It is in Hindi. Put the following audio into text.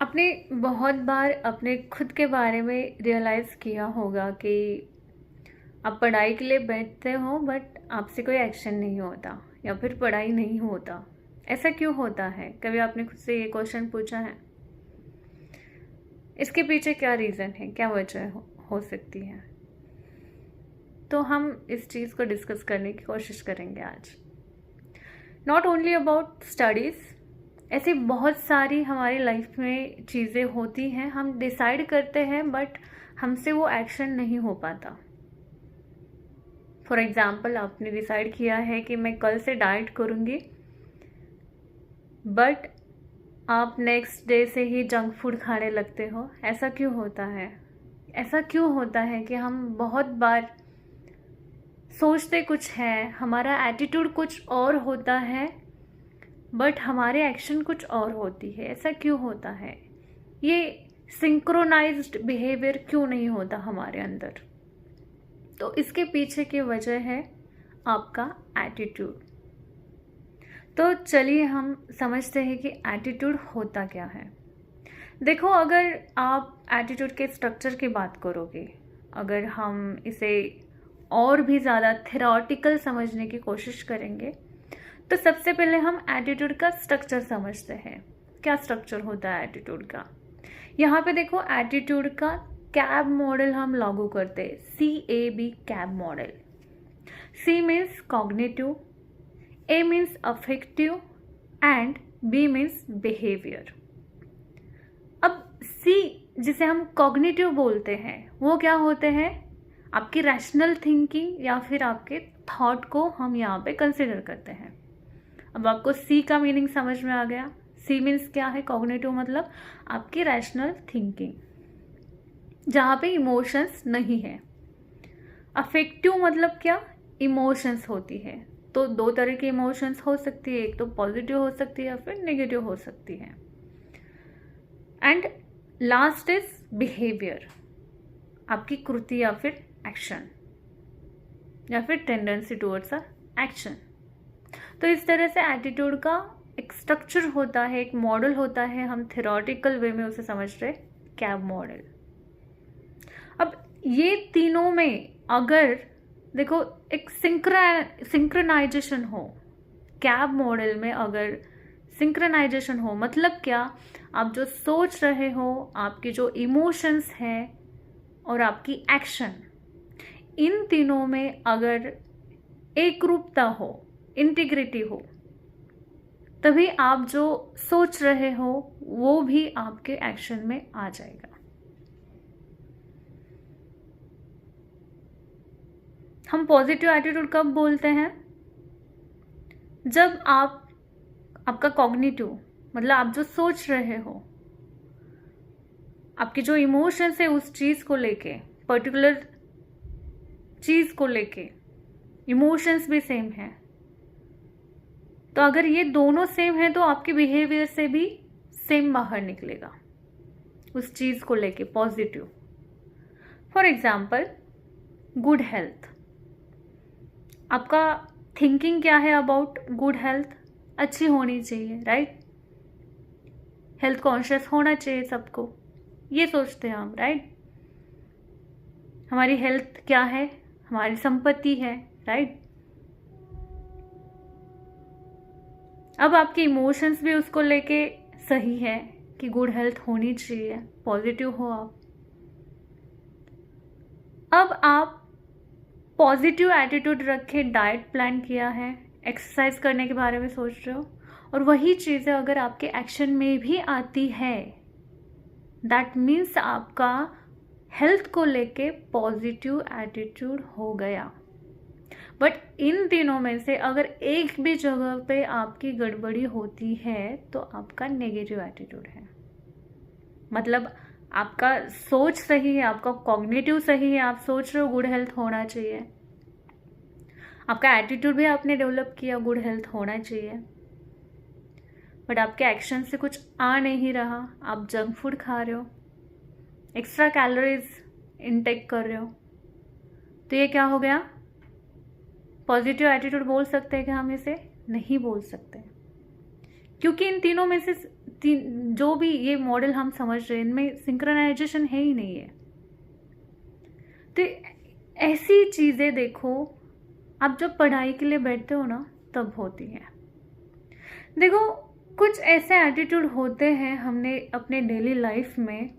आपने बहुत बार अपने खुद के बारे में रियलाइज़ किया होगा कि आप पढ़ाई के लिए बैठते हो बट आपसे कोई एक्शन नहीं होता या फिर पढ़ाई नहीं होता। ऐसा क्यों होता है? कभी आपने खुद से ये क्वेश्चन पूछा है? इसके पीछे क्या रीज़न है, क्या वजह हो सकती है? तो हम इस चीज़ को डिस्कस करने की कोशिश करेंगे आज। नॉट ओनली अबाउट स्टडीज़, ऐसी बहुत सारी हमारी लाइफ में चीज़ें होती हैं, हम डिसाइड करते हैं बट हमसे वो एक्शन नहीं हो पाता। फॉर एग्ज़ाम्पल, आपने डिसाइड किया है कि मैं कल से डाइट करूँगी, बट आप नेक्स्ट डे से ही जंक फूड खाने लगते हो। ऐसा क्यों होता है? ऐसा क्यों होता है कि हम बहुत बार सोचते कुछ है, हमारा एटीट्यूड कुछ और होता है बट हमारे एक्शन कुछ और होती है। ऐसा क्यों होता है? ये सिंक्रोनाइज्ड बिहेवियर क्यों नहीं होता हमारे अंदर? तो इसके पीछे की वजह है आपका एटीट्यूड। तो चलिए हम समझते हैं कि एटीट्यूड होता क्या है। देखो, अगर आप एटीट्यूड के स्ट्रक्चर की बात करोगे, अगर हम इसे और भी ज़्यादा थ्योरेटिकल समझने की कोशिश करेंगे, तो सबसे पहले हम एटीट्यूड का स्ट्रक्चर समझते हैं। क्या स्ट्रक्चर होता है एटीट्यूड का? यहाँ पे देखो, एटीट्यूड का कैब मॉडल हम लागू करते हैं, CAB cab model. C means cognitive, A means affective and B means behaviour. अब C, जिसे हम कॉग्निटिव बोलते हैं, वो क्या होते हैं? आपकी रैशनल थिंकिंग या फिर आपके थॉट को हम यहाँ पे कंसिडर करते हैं। अब आपको C का मीनिंग समझ में आ गया। C मीन्स क्या है? कॉग्निटिव मतलब आपकी रैशनल थिंकिंग, जहाँ पे इमोशंस नहीं है। अफेक्टिव मतलब क्या? इमोशंस होती है। तो दो तरह की इमोशंस हो सकती है, एक तो पॉजिटिव हो सकती है या फिर नेगेटिव हो सकती है। एंड लास्ट इज बिहेवियर, आपकी कृति या फिर एक्शन या फिर टेंडेंसी टुवर्ड्स एक्शन। तो इस तरह से एटीट्यूड का एक स्ट्रक्चर होता है, एक मॉडल होता है। हम थ्योरेटिकल वे में उसे समझ रहे, कैब मॉडल। अब ये तीनों में अगर देखो एक सिंक्रोनाइजेशन हो, कैब मॉडल में अगर सिंक्रोनाइजेशन हो, मतलब क्या? आप जो सोच रहे हो, आपके जो इमोशंस हैं और आपकी एक्शन, इन तीनों में अगर एक रूपता हो, इंटीग्रिटी हो, तभी आप जो सोच रहे हो वो भी आपके एक्शन में आ जाएगा। हम पॉजिटिव एटीट्यूड कब बोलते हैं? जब आपका कॉग्निटिव मतलब आप जो सोच रहे हो, आपके जो इमोशंस है उस चीज को लेके, पर्टिकुलर चीज को लेके इमोशंस भी सेम है। तो अगर ये दोनों सेम है तो आपके बिहेवियर से भी सेम बाहर निकलेगा उस चीज को लेके, positive. For example, good health. आपका थिंकिंग क्या है अबाउट गुड हेल्थ? अच्छी होनी चाहिए, राइट? हेल्थ कॉन्शियस होना चाहिए सबको, ये सोचते हैं हम, राइट? हमारी हेल्थ क्या है? हमारी संपत्ति है, राइट? अब आपके इमोशंस भी उसको लेके सही है कि गुड हेल्थ होनी चाहिए, पॉजिटिव हो आप। अब आप पॉजिटिव एटीट्यूड रखे, डाइट प्लान किया है, एक्सरसाइज करने के बारे में सोच रहे हो, और वही चीज़ें अगर आपके एक्शन में भी आती है, दैट मीन्स आपका हेल्थ को लेके पॉजिटिव एटीट्यूड हो गया। बट इन तीनों में से अगर एक भी जगह पे आपकी गड़बड़ी होती है तो आपका नेगेटिव एटीट्यूड है। मतलब आपका सोच सही है, आपका कॉग्निटिव सही है, आप सोच रहे हो गुड हेल्थ होना चाहिए, आपका एटीट्यूड भी आपने डेवलप किया गुड हेल्थ होना चाहिए, बट आपके एक्शन से कुछ आ नहीं रहा। आप जंक फूड खा रहे हो, एक्स्ट्रा कैलोरीज इनटेक कर रहे हो, तो ये क्या हो गया? पॉजिटिव एटीट्यूड बोल सकते हैं कि हम इसे नहीं बोल सकते, क्योंकि इन तीनों में से जो भी ये मॉडल हम समझ रहे हैं, इनमें सिंक्रोनाइजेशन है ही नहीं है। तो ऐसी चीज़ें देखो, आप जब पढ़ाई के लिए बैठते हो ना, तब होती है। देखो, कुछ ऐसे एटीट्यूड होते हैं हमने अपने डेली लाइफ में